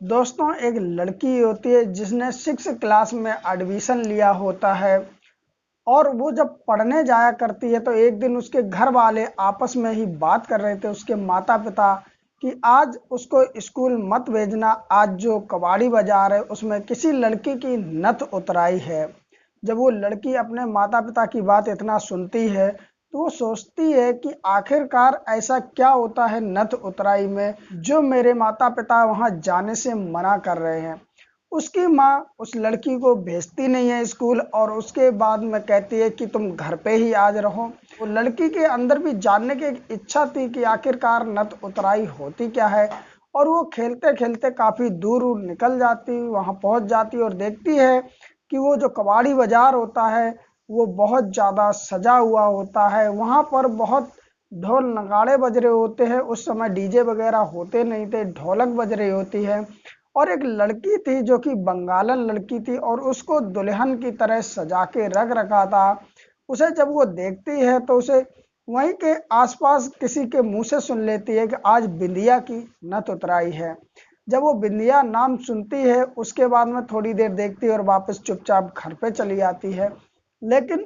दोस्तों, एक लड़की होती है जिसने 6 क्लास में एडमिशन लिया होता है और वो जब पढ़ने जाया करती है तो एक दिन उसके घर वाले आपस में ही बात कर रहे थे, उसके माता पिता, कि आज उसको स्कूल मत भेजना। आज जो कबाड़ी बाजार है उसमें किसी लड़की की नथ उतराई है। जब वो लड़की अपने माता पिता की बात इतना सुनती है तो वो सोचती है कि आखिरकार ऐसा क्या होता है नथ उतराई में जो मेरे माता पिता वहां जाने से मना कर रहे हैं। उसकी माँ उस लड़की को भेजती नहीं है स्कूल और उसके बाद में कहती है कि तुम घर पे ही आज रहो। वो लड़की के अंदर भी जानने की एक इच्छा थी कि आखिरकार नथ उतराई होती क्या है, और वो खेलते खेलते काफी दूर निकल जाती, वहां पहुंच जाती और देखती है कि वो जो कबाड़ी बाजार होता है वो बहुत ज्यादा सजा हुआ होता है। वहां पर बहुत ढोल नगाड़े बज रहे होते हैं। उस समय डीजे वगैरह होते नहीं थे, ढोलक बज रही होती है। और एक लड़की थी जो कि बंगालन लड़की थी और उसको दुल्हन की तरह सजा के रख रखा था। उसे जब वो देखती है तो उसे वहीं के आसपास किसी के मुंह से सुन लेती है कि आज बिंदिया की नथ उतराई है। जब वो बिंदिया नाम सुनती है उसके बाद में थोड़ी देर देखती है और वापस चुपचाप घर पे चली आती है। लेकिन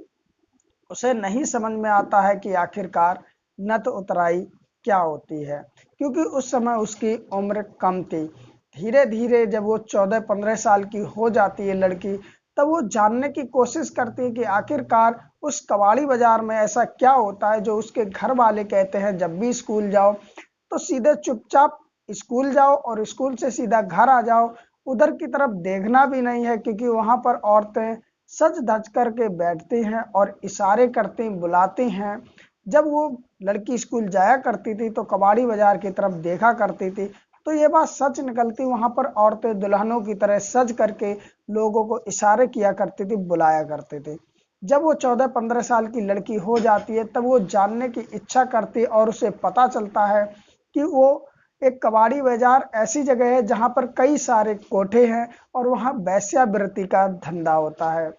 उसे नहीं समझ में आता है कि आखिरकार नथ उतराई क्या होती है, क्योंकि उस समय उसकी उम्र कम थी। धीरे धीरे जब वो 14-15 साल की हो जाती है लड़की, तब वो जानने की कोशिश करती है कि आखिरकार उस कबाड़ी बाजार में ऐसा क्या होता है जो उसके घर वाले कहते हैं जब भी स्कूल जाओ तो सीधे चुपचाप स्कूल जाओ और स्कूल से सीधा घर आ जाओ। उधर की तरफ देखना भी नहीं है, क्योंकि वहां पर औरतें सज धज करके बैठती हैं और इशारे करती बुलाती हैं। जब वो लड़की स्कूल जाया करती थी तो कबाड़ी बाजार की तरफ देखा करती थी, तो ये बात सच निकलती। वहां पर औरतें दुल्हनों की तरह सज करके लोगों को इशारे किया करती थी, बुलाया करती थी। जब वो 14-15 साल की लड़की हो जाती है तब वो जानने की इच्छा करती और उसे पता चलता है कि वो एक कबाड़ी बाजार ऐसी जगह है जहां पर कई सारे कोठे हैं और वहां वेश्यावृत्ति का धंधा होता है।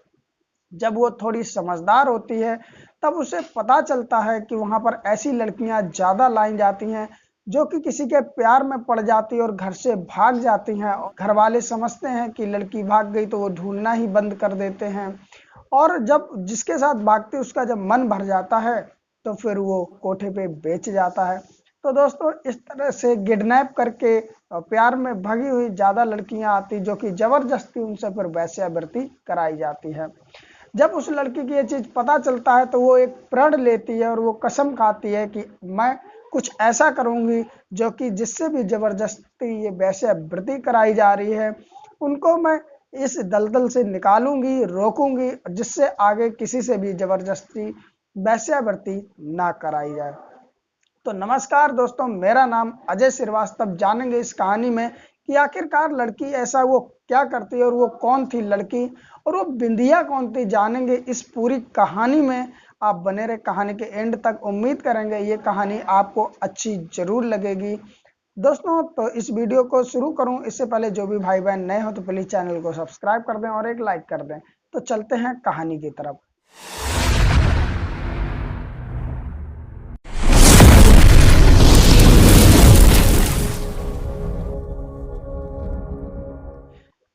जब वो थोड़ी समझदार होती है तब उसे पता चलता है कि वहां पर ऐसी लड़कियां ज्यादा लाई जाती हैं जो कि किसी के प्यार में पड़ जाती है और घर से भाग जाती हैं, और घर वाले समझते हैं कि लड़की भाग गई तो वो ढूंढना ही बंद कर देते हैं। और जब जिसके साथ भागती उसका जब मन भर जाता है तो फिर वो कोठे पे बेच जाता है। तो दोस्तों, इस तरह से किडनैप करके प्यार में भगी हुई ज्यादा लड़कियां आती जो कि जबरदस्ती उनसे फिर वैश्यावृत्ति कराई जाती है। जब उस लड़की की ये चीज पता चलता है तो वो एक प्रण लेती है और वो कसम खाती है कि मैं कुछ ऐसा करूंगी जो कि जिससे भी जबरदस्ती ये वैश्यावृत्ति कराई जा रही है उनको मैं इस दलदल से निकालूंगी, रोकूंगी, जिससे आगे किसी से भी जबरदस्ती वैश्यावृत्ति ना कराई जाए। तो नमस्कार दोस्तों, मेरा नाम अजय श्रीवास्तव। जानेंगे इस कहानी में कि आखिरकार लड़की ऐसा वो क्या करती है और वो कौन थी लड़की और वो बिंदिया कौन थी। जानेंगे इस पूरी कहानी में। आप बने रहे कहानी के एंड तक। उम्मीद करेंगे ये कहानी आपको अच्छी जरूर लगेगी। दोस्तों, तो इस वीडियो को शुरू करूं इससे पहले जो भी भाई बहन नए हो तो प्लीज चैनल को सब्सक्राइब कर दें और एक लाइक कर दें। तो चलते हैं कहानी की तरफ।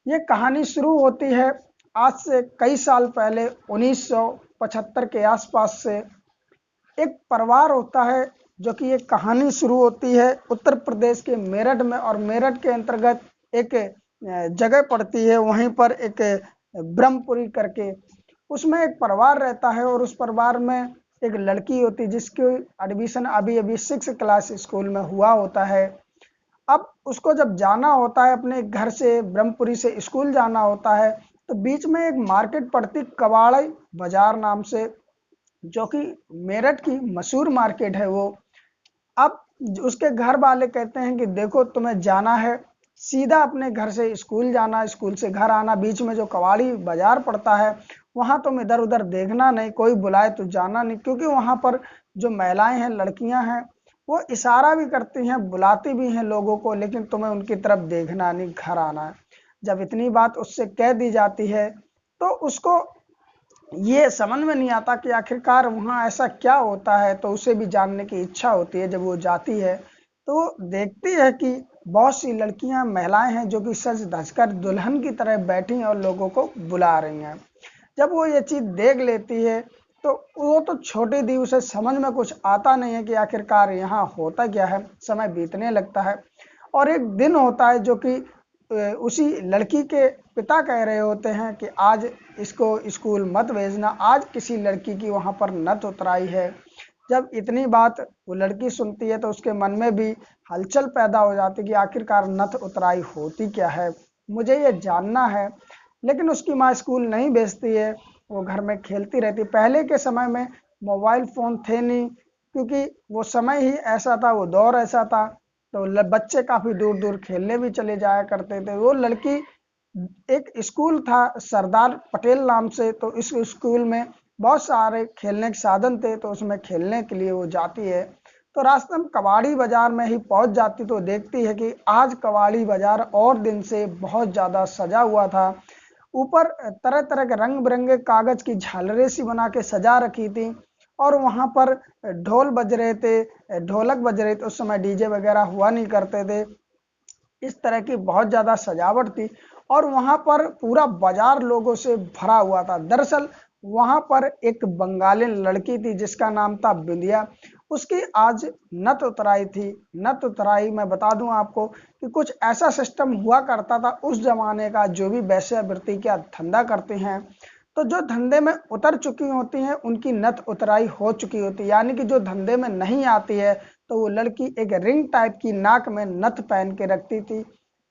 ये कहानी शुरू होती है आज से कई साल पहले, 1975 के आसपास से। एक परिवार होता है जो कि ये कहानी शुरू होती है उत्तर प्रदेश के मेरठ में, और मेरठ के अंतर्गत एक जगह पड़ती है, वहीं पर एक ब्रह्मपुरी करके उसमें एक परिवार रहता है। और उस परिवार में एक लड़की होती है जिसकी एडमिशन अभी अभी 6 क्लास स्कूल में हुआ होता है। अब उसको जब जाना होता है अपने घर से, ब्रह्मपुरी से स्कूल जाना होता है, तो बीच में एक मार्केट पड़ती कबाड़ी बाजार नाम से, जो कि मेरठ की मशहूर मार्केट है वो। अब उसके घर वाले कहते हैं कि देखो, तुम्हें जाना है सीधा अपने घर से स्कूल जाना, स्कूल से घर आना, बीच में जो कबाड़ी बाजार पड़ता है वहां तुम इधर उधर देखना नहीं, कोई बुलाए तो जाना नहीं, क्योंकि वहां पर जो महिलाएं हैं, लड़कियां हैं, वो इशारा भी करती हैं, बुलाती भी हैं लोगों को, लेकिन तुम्हें उनकी तरफ देखना नहीं, घर आना है। जब इतनी बात उससे कह दी जाती है तो उसको ये समझ में नहीं आता कि आखिरकार वहाँ ऐसा क्या होता है। तो उसे भी जानने की इच्छा होती है। जब वो जाती है तो वो देखती है कि बहुत सी लड़कियां महिलाएं हैं जो कि सज धज कर दुल्हन की तरह बैठी हैं और लोगों को बुला रही हैं। जब वो ये चीज़ देख लेती है तो वो तो छोटी थी, उसे समझ में कुछ आता नहीं है कि आखिरकार यहाँ होता क्या है। समय बीतने लगता है और एक दिन होता है जो कि उसी लड़की के पिता कह रहे होते हैं कि आज इसको स्कूल मत भेजना, आज किसी लड़की की वहाँ पर नत उतराई है। जब इतनी बात वो लड़की सुनती है तो उसके मन में भी हलचल पैदा हो जाती है कि आखिरकार नथ उतराई होती क्या है, मुझे ये जानना है। लेकिन उसकी माँ स्कूल नहीं भेजती है, वो घर में खेलती रहती। पहले के समय में मोबाइल फ़ोन थे नहीं, क्योंकि वो समय ही ऐसा था, वो दौर ऐसा था। तो बच्चे काफ़ी दूर दूर खेलने भी चले जाया करते थे। वो लड़की, एक स्कूल था सरदार पटेल नाम से, तो इस स्कूल में बहुत सारे खेलने के साधन थे, तो उसमें खेलने के लिए वो जाती है। तो रास्ते में कबाड़ी बाजार में ही पहुंच जाती तो देखती है कि आज कबाड़ी बाजार और दिन से बहुत ज़्यादा सजा हुआ था। ऊपर तरह तरह के रंग बिरंगे कागज की झालरें सी बना के सजा रखी थी और वहां पर ढोल बज रहे थे, ढोलक बज रहे थे। उस समय डीजे वगैरह हुआ नहीं करते थे। इस तरह की बहुत ज़्यादा सजावट थी और वहाँ पर पूरा बाजार लोगों से भरा हुआ था। दरअसल वहाँ पर एक बंगाली लड़की थी जिसका नाम था बिंदिया। उसकी आज नत उतराई थी। नत उतराई मैं बता दूं आपको कि कुछ ऐसा सिस्टम हुआ करता था उस जमाने का, जो भी वैश्यावृत्ति का धंधा करते हैं तो जो धंधे में उतर चुकी होती हैं उनकी नत उतराई हो चुकी होती है। यानी कि जो धंधे में नहीं आती है तो वो लड़की एक रिंग टाइप की नाक में नथ पहन के रखती थी।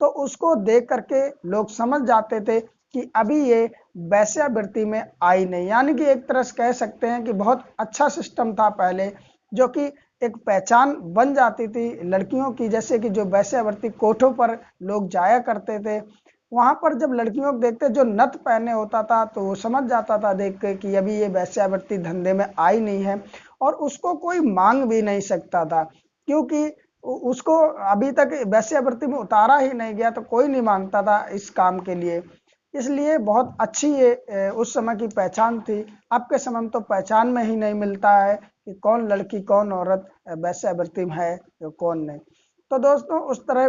तो उसको देख करके लोग समझ जाते थे कि अभी ये वैश्यावृत्ति में आई नहीं। यानी कि एक तरह से कह सकते हैं कि बहुत अच्छा सिस्टम था पहले, जो कि एक पहचान बन जाती थी लड़कियों की। जैसे कि जो वैश्यावृत्ति कोठों पर लोग जाया करते थे, वहां पर जब लड़कियों को देखते जो नथ पहने होता था तो वो समझ जाता था देख के कि अभी ये वैश्यावृत्ति धंधे में आई नहीं है। और उसको कोई मांग भी नहीं सकता था, क्योंकि उसको अभी तक वैश्यावृत्ति में उतारा ही नहीं गया, तो कोई नहीं मांगता था इस काम के लिए। इसलिए बहुत अच्छी ये उस समय की पहचान थी। अब के समय में तो पहचान में ही नहीं मिलता है कि कौन लड़की कौन औरत वैश्यावृत्ति में है या कौन नहीं। तो दोस्तों उस तरह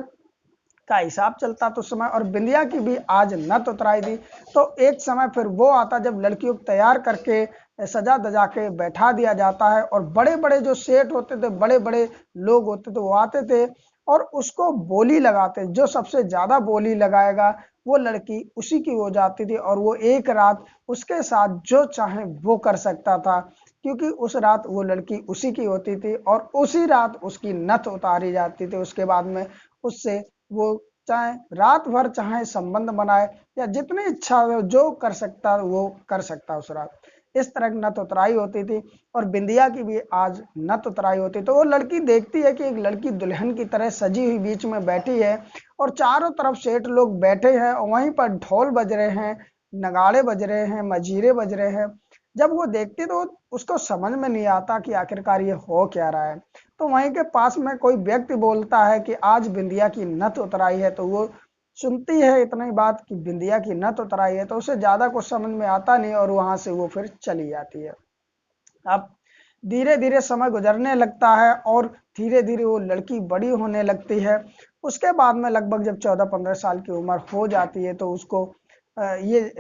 का हिसाब चलता तो समय। और बिंदिया की भी आज नत उतराई थी। तो एक समय फिर वो आता जब लड़कियों को तैयार करके सजा दजा के बैठा दिया जाता है और बड़े बड़े जो सेठ होते थे, बड़े बड़े लोग होते थे, वो आते थे और उसको बोली लगाते। जो सबसे ज्यादा बोली लगाएगा वो लड़की उसी की हो जाती थी और वो एक रात उसके साथ जो चाहे वो कर सकता था, क्योंकि उस रात वो लड़की उसी की होती थी और उसी रात उसकी नथ उतारी जाती थी। उसके बाद में उससे वो चाहे रात भर चाहे संबंध बनाए या जितनी इच्छा हो जो कर सकता वो कर सकता उस रात। इस तरह की नत उतराई होती थी और बिंदिया की भी आज नत उतराई होती। तो वो लड़की देखती है कि एक लड़की दुल्हन की तरह सजी हुई बीच में बैठी है और चारों तरफ सेठ लोग बैठे हैं और वहीं पर ढोल बज रहे हैं, नगाड़े बज रहे हैं, मजीरे बज रहे हैं। जब वो देखती तो उसको समझ में नहीं आता कि आखिरकार ये हो क्या रहा है। तो वहीं के पास में कोई व्यक्ति बोलता है कि आज बिंदिया की नथ उतराई है, तो वो सुनती है इतनी बात कि बिंदिया की नथ उतराई है, तो उसे ज्यादा कुछ समझ में आता नहीं और वहां से वो फिर चली जाती है। अब धीरे धीरे समय गुजरने लगता है और धीरे धीरे वो लड़की बड़ी होने लगती है। उसके बाद में लगभग जब 14-15 साल की उम्र हो जाती है तो उसको ये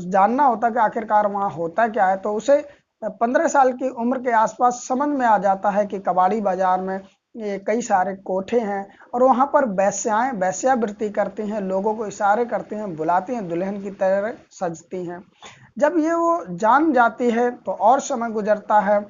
जानना होता है कि आखिरकार वहाँ होता क्या है। तो उसे 15 साल की उम्र के आसपास समझ में आ जाता है कि कबाड़ी बाजार में ये कई सारे कोठे हैं और वहाँ पर वैश्याएं वैश्यावृत्ति करती हैं, लोगों को इशारे करती हैं, बुलाती हैं, दुल्हन की तरह सजती हैं। जब ये वो जान जाती है तो और समय गुजरता है।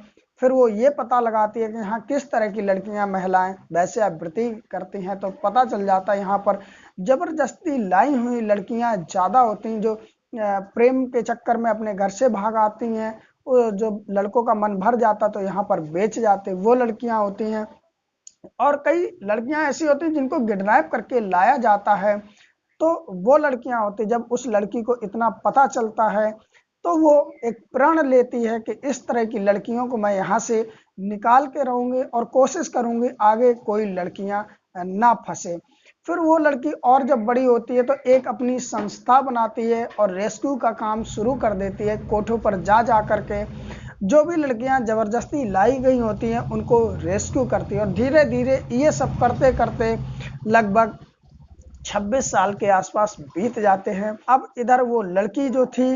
फिर वो ये पता लगाती है कि यहाँ किस तरह की लड़कियां महिलाएं वैश्यावृत्ति करती हैं। तो पता चल जाता है यहाँ पर जबरदस्ती लाई हुई लड़कियां ज्यादा होती हैं, जो प्रेम के चक्कर में अपने घर से भाग आती हैं। जो लड़कों का मन भर जाता तो यहाँ पर बेच जाते वो लड़कियां होती हैं। और कई लड़कियां ऐसी होती हैं जिनको किडनैप करके लाया जाता है। तो वो लड़कियां होती, जब उस लड़की को इतना पता चलता है तो वो एक प्रण लेती है कि इस तरह की लड़कियों को मैं यहाँ से निकाल के रहूंगी और कोशिश करूंगी आगे कोई लड़कियां ना फंसे। फिर वो लड़की और जब बड़ी होती है तो एक अपनी संस्था बनाती है और रेस्क्यू का काम शुरू कर देती है, कोठों पर जा जा करके जो भी लड़कियां जबरदस्ती लाई गई होती हैं उनको रेस्क्यू करती है। और धीरे धीरे ये सब करते करते लगभग 26 साल के आसपास बीत जाते हैं। अब इधर वो लड़की जो थी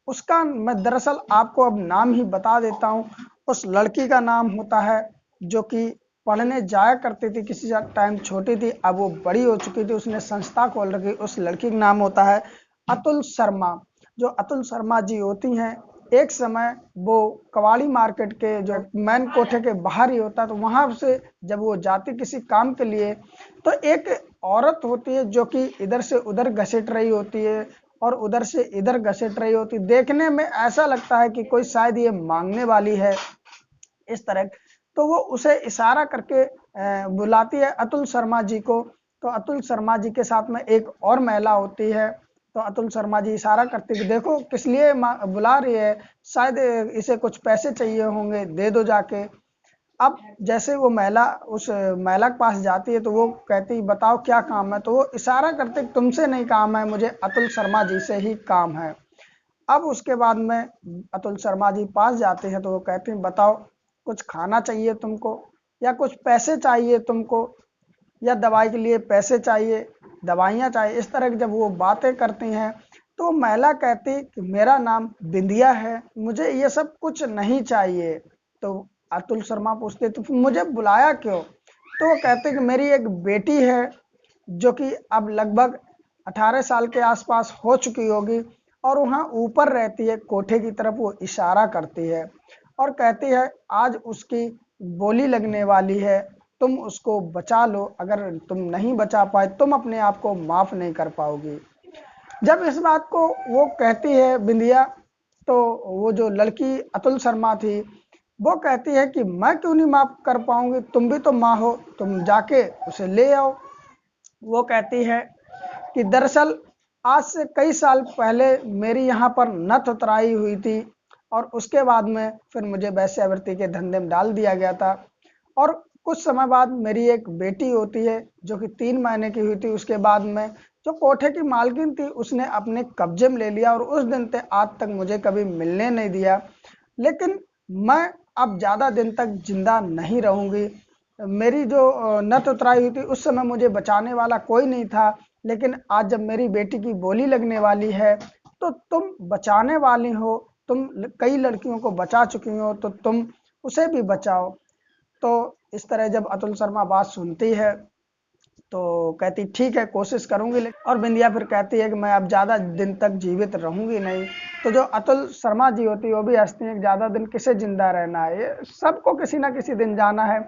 उसका मैं दरअसल आपको अब नाम ही बता देता हूँ। उस लड़की का नाम होता है, जो कि पढ़ने जाया करती थी, किसी टाइम छोटी थी, अब वो बड़ी हो चुकी थी, उसने संस्था खोल रखी। उस लड़की का नाम होता है अतुल शर्मा। जो अतुल शर्मा जी होती हैं, एक समय वो कवाड़ी मार्केट के जो मैन कोठे के बाहर ही होता, तो वहां से जब वो जाती किसी काम के लिए, तो एक औरत होती है जो कि इधर से उधर घसीट रही होती है और उधर से इधर घसीट रही होती। देखने में ऐसा लगता है कि कोई शायद ये मांगने वाली है, इस तरह। तो वो उसे इशारा करके बुलाती है अतुल शर्मा जी को। तो अतुल शर्मा जी के साथ में एक और महिला होती है। तो अतुल शर्मा जी इशारा करते कि देखो किस लिए बुला रही है, शायद इसे कुछ पैसे चाहिए होंगे, दे दो जाके। अब जैसे वो महिला उस महिला के पास जाती है तो वो कहती बताओ क्या काम है। तो वो इशारा करते तुमसे नहीं काम है, मुझे अतुल शर्मा जी से ही काम है। अब उसके बाद में अतुल शर्मा जी पास जाते हैं तो वो कहते हैं बताओ कुछ खाना चाहिए तुमको, या कुछ पैसे चाहिए तुमको, या दवाई के लिए पैसे चाहिए, दवाइयाँ चाहिए। इस तरह की जब वो बातें करती हैं तो महिला कहती कि मेरा नाम बिंदिया है, मुझे ये सब कुछ नहीं चाहिए। तो अतुल शर्मा पूछते तो फिर मुझे बुलाया क्यों। तो वो कहते कि मेरी एक बेटी है जो कि अब लगभग 18 साल के आसपास हो चुकी होगी, और वहाँ ऊपर रहती है कोठे की तरफ। वो इशारा करती है और कहती है आज उसकी बोली लगने वाली है, तुम उसको बचा लो, अगर तुम नहीं बचा पाए तुम अपने आप को माफ नहीं कर पाओगी। जब इस बात को वो कहती है बिंदिया, तो वो जो लड़की अतुल शर्मा थी वो कहती है कि मैं क्यों नहीं माफ कर पाऊंगी, तुम भी तो माँ हो, तुम जाके उसे ले आओ। वो कहती है कि दरअसल आज से कई साल पहले मेरी यहाँ पर नथ उतराई हुई थी, और उसके बाद में फिर मुझे वैश्यावृत्ति के धंधे में डाल दिया गया था। और कुछ समय बाद मेरी एक बेटी होती है जो कि 3 महीने की हुई थी। उसके बाद में जो कोठे की मालकिन थी उसने अपने कब्जे में ले लिया, और उस दिन से आज तक मुझे कभी मिलने नहीं दिया। लेकिन मैं अब ज़्यादा दिन तक जिंदा नहीं रहूंगी। मेरी जो नथ उतराई हुई थी उस समय मुझे बचाने वाला कोई नहीं था, लेकिन आज जब मेरी बेटी की बोली लगने वाली है तो तुम बचाने वाली हो, तुम कई लड़कियों को बचा चुकी हो, तो तुम उसे भी बचाओ। तो इस तरह जब अतुल शर्मा बात सुनती है तो कहती ठीक है कोशिश करूंगी, और बिंदिया फिर कहती है कि मैं अब ज़्यादा दिन तक जीवित रहूंगी नहीं। तो जो अतुल शर्मा जी होती है वो भी हंसती हैं कि ज़्यादा दिन किसे जिंदा रहना है, ये सबको किसी ना किसी दिन जाना है।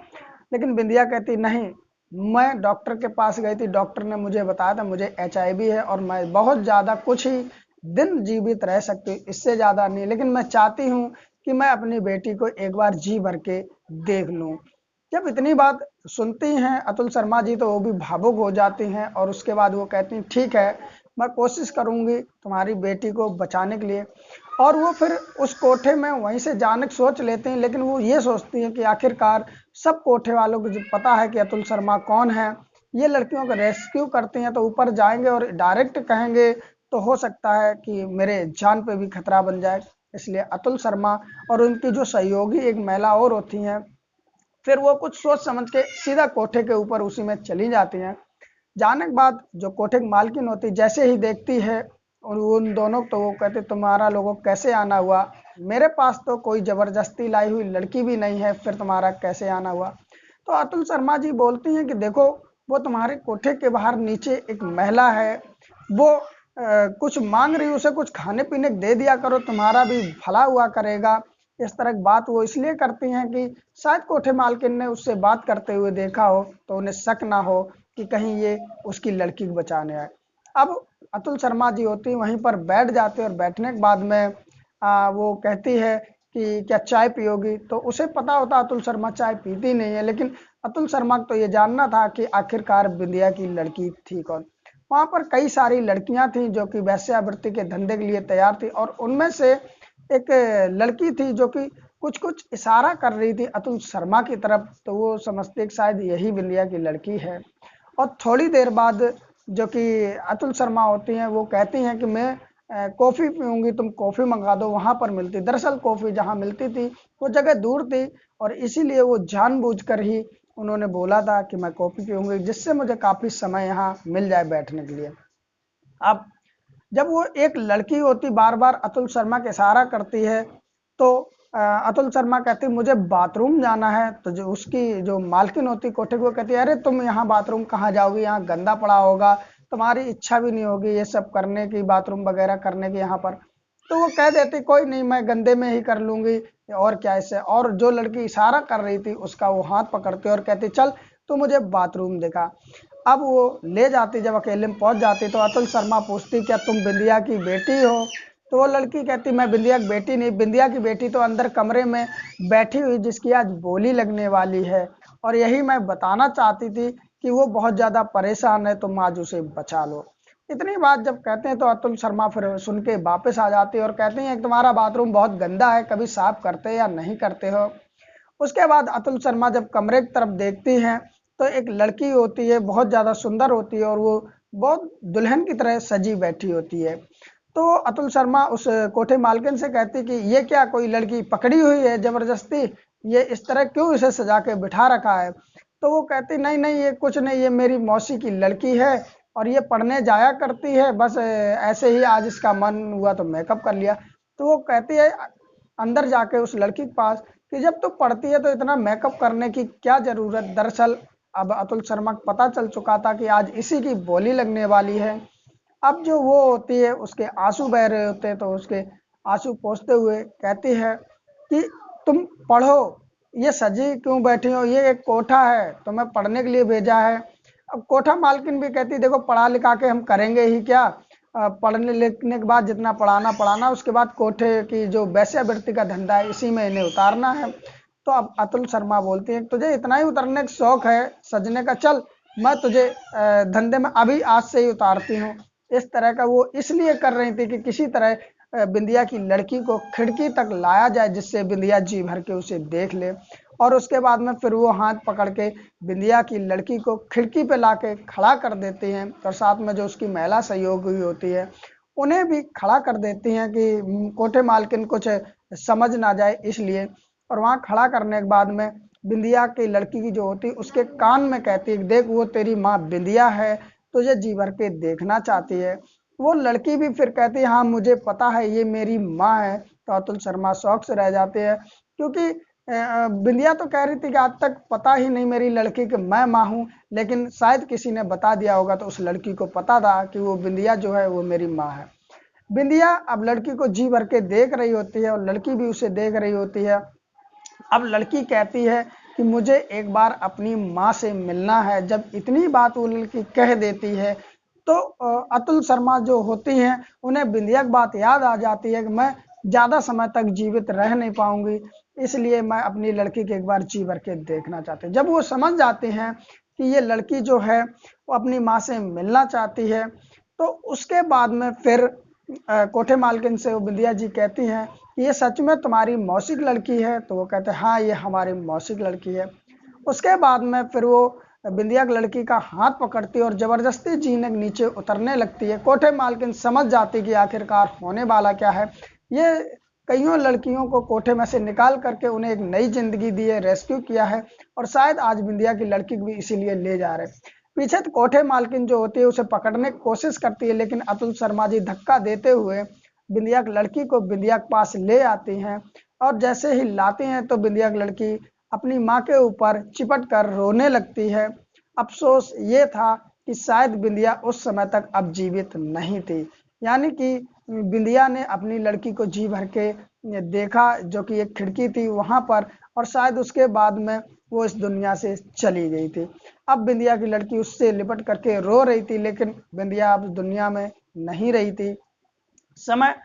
लेकिन बिंदिया कहती नहीं, मैं डॉक्टर के पास गई थी, डॉक्टर ने मुझे बताया था मुझे HIV है और मैं बहुत ज़्यादा कुछ ही दिन जीवित रह सकती हूँ, इससे ज़्यादा नहीं। लेकिन मैं चाहती हूँ कि मैं अपनी बेटी को एक बार जी भर के देख लूँ। जब इतनी बात सुनती हैं अतुल शर्मा जी तो वो भी भावुक हो जाती हैं, और उसके बाद वो कहती हैं ठीक है मैं कोशिश करूंगी तुम्हारी बेटी को बचाने के लिए। और वो फिर उस कोठे में वहीं से जाने की सोच लेते हैं, लेकिन वो ये सोचती हैं कि आखिरकार सब कोठे वालों को जो पता है कि अतुल शर्मा कौन है, ये लड़कियों को रेस्क्यू करती हैं, तो ऊपर जाएंगे और डायरेक्ट कहेंगे तो हो सकता है कि मेरे जान पे भी खतरा बन जाए। इसलिए अतुल शर्मा और उनकी जो सहयोगी एक महिला और होती हैं, फिर वो कुछ सोच समझ के सीधा कोठे के ऊपर उसी में चली जाती हैं। जाने के बाद जो कोठे की मालकिन होती जैसे ही देखती है और उन दोनों, तो वो कहते तुम्हारा लोगों को कैसे आना हुआ, मेरे पास तो कोई जबरदस्ती लाई हुई लड़की भी नहीं है, फिर तुम्हारा कैसे आना हुआ। तो अतुल शर्मा जी बोलती हैं कि देखो वो तुम्हारे कोठे के बाहर नीचे एक महिला है, वो कुछ मांग रही, उसे कुछ खाने पीने दे दिया करो, तुम्हारा भी भला हुआ करेगा। इस तरह की बात वो इसलिए करती हैं कि शायद कोठे मालकिन ने उससे बात करते हुए देखा हो तो उन्हें शक ना हो कि कहीं ये उसकी लड़की को बचाने आए। अब अतुल शर्मा जी होती वहीं पर बैठ जाते और बैठने के बाद में वो कहती है कि क्या चाय पियोगी। तो उसे पता होता अतुल शर्मा चाय पीती नहीं है, लेकिन अतुल शर्मा को तो ये जानना था कि आखिरकार बिंदिया की लड़की थी कौन। वहां पर कई सारी लड़कियां थी जो कि वैश्यावृत्ति के धंधे के लिए तैयार थी, और उनमें से एक लड़की थी जो कि कुछ कुछ इशारा कर रही थी अतुल शर्मा की तरफ। तो वो समझते कि शायद यही बिंदिया की लड़की है। और थोड़ी देर बाद जो कि अतुल शर्मा होती हैं वो कहती हैं कि मैं कॉफ़ी पीऊंगी, तुम कॉफ़ी मंगा दो, वहां पर मिलती। दरअसल कॉफ़ी जहां मिलती थी वो जगह दूर थी, और इसीलिए वो जानबूझकर ही उन्होंने बोला था कि मैं कॉफ़ी पीऊंगी, जिससे मुझे काफ़ी समय यहाँ मिल जाए बैठने के लिए। अब जब वो एक लड़की होती बार बार अतुल शर्मा के इशारा करती है, तो अतुल शर्मा कहती मुझे बाथरूम जाना है, तो जो उसकी जो मालकिन होती कोठे की, वो कहती है अरे तुम यहाँ बाथरूम कहाँ जाओगी, यहाँ गंदा पड़ा होगा, तुम्हारी इच्छा भी नहीं होगी ये सब करने की, बाथरूम वगैरह करने की यहाँ पर। तो वो कह देती कोई नहीं, मैं गंदे में ही कर लूंगी, और क्या इससे। और जो लड़की इशारा कर रही थी उसका वो हाथ पकड़ती और कहती चल तू मुझे बाथरूम दिखा। अब वो ले जाती, जब अकेले में पहुंच जाती तो अतुल शर्मा पूछती क्या तुम बिंदिया की बेटी हो? तो वो लड़की कहती मैं बिंदिया की बेटी नहीं, बिंदिया की बेटी तो अंदर कमरे में बैठी हुई जिसकी आज बोली लगने वाली है, और यही मैं बताना चाहती थी कि वो बहुत ज्यादा परेशान है, तुम आज उसे बचा लो। इतनी बात जब कहते हैं तो अतुल शर्मा फिर सुन के वापस आ जाती है और कहते हैं तुम्हारा बाथरूम बहुत गंदा है, कभी साफ करते या नहीं करते हो। उसके बाद अतुल शर्मा जब कमरे की तरफ देखती हैं तो एक लड़की होती है, बहुत ज़्यादा सुंदर होती है, और वो बहुत दुल्हन की तरह सजी बैठी होती है। तो अतुल शर्मा उस कोठे मालकिन से कहती कि ये क्या कोई लड़की पकड़ी हुई है जबरदस्ती, ये इस तरह क्यों इसे सजा के बिठा रखा है? तो वो कहती नहीं नहीं ये कुछ नहीं, ये मेरी मौसी की लड़की है, और ये पढ़ने जाया करती है, बस ऐसे ही आज इसका मन हुआ तो मेकअप कर लिया। तो वो कहती है अंदर जाके उस लड़की के पास कि जब तू पढ़ती है तो इतना मेकअप करने की क्या जरूरत। दरअसल अब अतुल शर्मा को पता चल चुका था कि आज इसी की बोली लगने वाली है। अब जो वो होती है उसके आंसू बह रहे होते हैं, तो उसके आंसू पोंछते हुए कहती है कि तुम पढ़ो, ये सजी क्यों बैठी हो, ये एक कोठा है, तुम्हें पढ़ने के लिए भेजा है। अब कोठा मालकिन भी कहती देखो पढ़ा लिखा के हम करेंगे ही क्या, पढ़ने लिखने के बाद जितना पढ़ाना पढ़ाना, उसके बाद कोठे की जो वैश्यावृत्ति का धंधा है इसी में इन्हें उतारना है। तो अब अतुल शर्मा बोलती है तुझे इतना ही उतरने का शौक है सजने का, चल मैं तुझे धंधे में अभी आज से ही उतारती हूँ। इस तरह का वो इसलिए कर रही थी कि किसी तरह बिंदिया की लड़की को खिड़की तक लाया जाए, जिससे बिंदिया जी भर के उसे देख ले, और उसके बाद में फिर वो हाथ पकड़ के बिंदिया की लड़की को खिड़की पे लाके खड़ा कर देती हैं, और साथ में जो उसकी महिला सहयोगी होती है उन्हें भी खड़ा कर देती हैं कि कोठे मालकिन कुछ समझ ना जाए इसलिए। और वहाँ खड़ा करने के बाद में बिंदिया की लड़की की जो होती है उसके कान में कहती है देख वो तेरी माँ बिंदिया है, तुझे जी भर के देखना चाहती है। वो लड़की भी फिर कहती है हाँ मुझे पता है ये मेरी माँ है। तो अतुल शर्मा शौक से रह जाते हैं, क्योंकि बिंदिया तो कह रही थी कि आज तक पता ही नहीं मेरी लड़की कि मैं माँ हूँ, लेकिन शायद किसी ने बता दिया होगा तो उस लड़की को पता था कि वो बिंदिया जो है वो मेरी माँ है। बिंदिया अब लड़की को जी भर के देख रही होती है और लड़की भी उसे देख रही होती है। अब लड़की कहती है कि मुझे एक बार अपनी माँ से मिलना है। जब इतनी बात वो लड़की कह देती है तो अतुल शर्मा जो होती हैं उन्हें बिंदिया की बात याद आ जाती है कि मैं ज़्यादा समय तक जीवित रह नहीं पाऊंगी, इसलिए मैं अपनी लड़की के एक बार जी भर के देखना चाहती हूँ। जब वो समझ जाते हैं कि ये लड़की जो है वो अपनी माँ से मिलना चाहती है, तो उसके बाद में फिर कोठे मालकिन से वो बिंदिया जी कहती हैं ये सच में तुम्हारी मौसी की लड़की है? तो वो कहते हैं हाँ ये हमारी मौसी की लड़की है। उसके बाद में फिर वो बिंदिया की लड़की का हाथ पकड़ती है और जबरदस्ती जीने के नीचे उतरने लगती है। कोठे मालकिन समझ जाती कि आखिरकार होने वाला क्या है। ये कईयों लड़कियों को कोठे में से निकाल करके उन्हें एक नई जिंदगी दी है, रेस्क्यू किया है, और शायद आज बिंदिया की लड़की को भी इसीलिए ले जा रहे। पीछे तो कोठे मालकिन जो होती है उसे पकड़ने की कोशिश करती है, लेकिन अतुल शर्मा जी धक्का देते हुए बिंदिया की लड़की को बिंदिया के पास ले आती हैं, और जैसे ही लाते हैं तो बिंदिया की लड़की अपनी माँ के ऊपर चिपट कर रोने लगती है। अफसोस ये था कि शायद बिंदिया उस समय तक अब जीवित नहीं थी, यानी कि बिंदिया ने अपनी लड़की को जी भर के देखा जो कि एक खिड़की थी वहां पर, और शायद उसके बाद में वो इस दुनिया से चली गई थी। अब बिंदिया की लड़की उससे लिपट करके रो रही थी, लेकिन बिंदिया अब दुनिया में नहीं रही थी। समय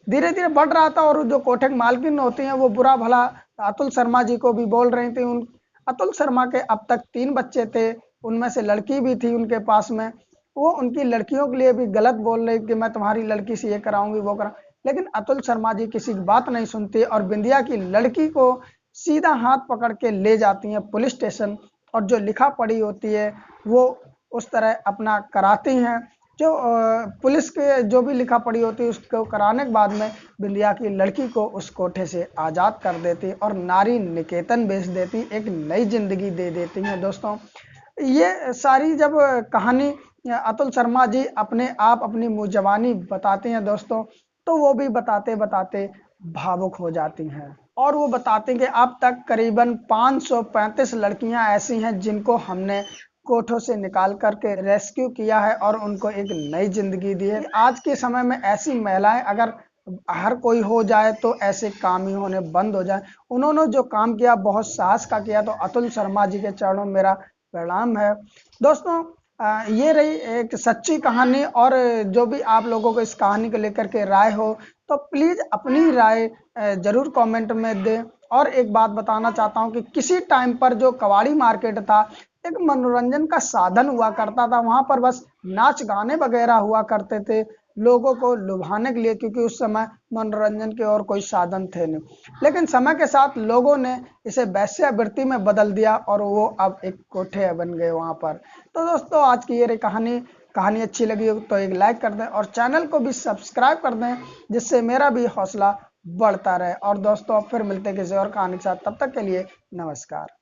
धीरे धीरे बढ़ रहा था, और जो कोठक मालकिन होती हैं वो बुरा भला अतुल शर्मा जी को भी बोल रही थी। उन अतुल शर्मा के अब तक 3 बच्चे थे, उनमें से लड़की भी थी उनके पास में। वो उनकी लड़कियों के लिए भी गलत बोल रही कि मैं तुम्हारी लड़की से ये कराऊंगी वो करा, लेकिन अतुल शर्मा जी किसी की बात नहीं सुनती और बिंदिया की लड़की को सीधा हाथ पकड़ के ले जाती हैं पुलिस स्टेशन, और जो लिखा पड़ी होती है वो उस तरह अपना कराती हैं। जो पुलिस के जो भी लिखा पढ़ी होती है उसको कराने के बाद में बिंदिया की लड़की को उस कोठे से आज़ाद कर देती और नारी निकेतन भेज देती, एक नई जिंदगी दे देती है दोस्तों। ये सारी जब कहानी अतुल शर्मा जी अपने आप अपनी मुँहज़बानी बताते हैं दोस्तों, तो वो भी बताते बताते भावुक हो जाती हैं और वो बताते हैं कि अब तक करीबन 535 लड़कियां ऐसी हैं जिनको हमने कोठों से निकाल करके रेस्क्यू किया है और उनको एक नई जिंदगी दी है। आज के समय में ऐसी महिलाएं अगर हर कोई हो जाए तो ऐसे काम ही होने बंद हो जाए। उन्होंने जो काम किया बहुत साहस का किया, तो अतुल शर्मा जी के चरणों में मेरा प्रणाम है दोस्तों। ये रही एक सच्ची कहानी, और जो भी आप लोगों को इस कहानी को लेकर के राय हो तो प्लीज़ अपनी राय जरूर कमेंट में दें। और एक बात बताना चाहता हूँ कि किसी टाइम पर जो कबाड़ी मार्केट था एक मनोरंजन का साधन हुआ करता था, वहां पर बस नाच गाने वगैरह हुआ करते थे लोगों को लुभाने के लिए, क्योंकि उस समय मनोरंजन के और कोई साधन थे नहीं। लेकिन समय के साथ लोगों ने इसे वेश्यावृत्ति में बदल दिया और वो अब एक कोठे बन गए वहां पर। तो दोस्तों आज की ये रही कहानी अच्छी लगी हो तो एक लाइक कर दें और चैनल को भी सब्सक्राइब कर दें, जिससे मेरा भी हौसला बढ़ता रहे। और दोस्तों फिर मिलते हैं किसी और कहानी के साथ, तब तक के लिए नमस्कार।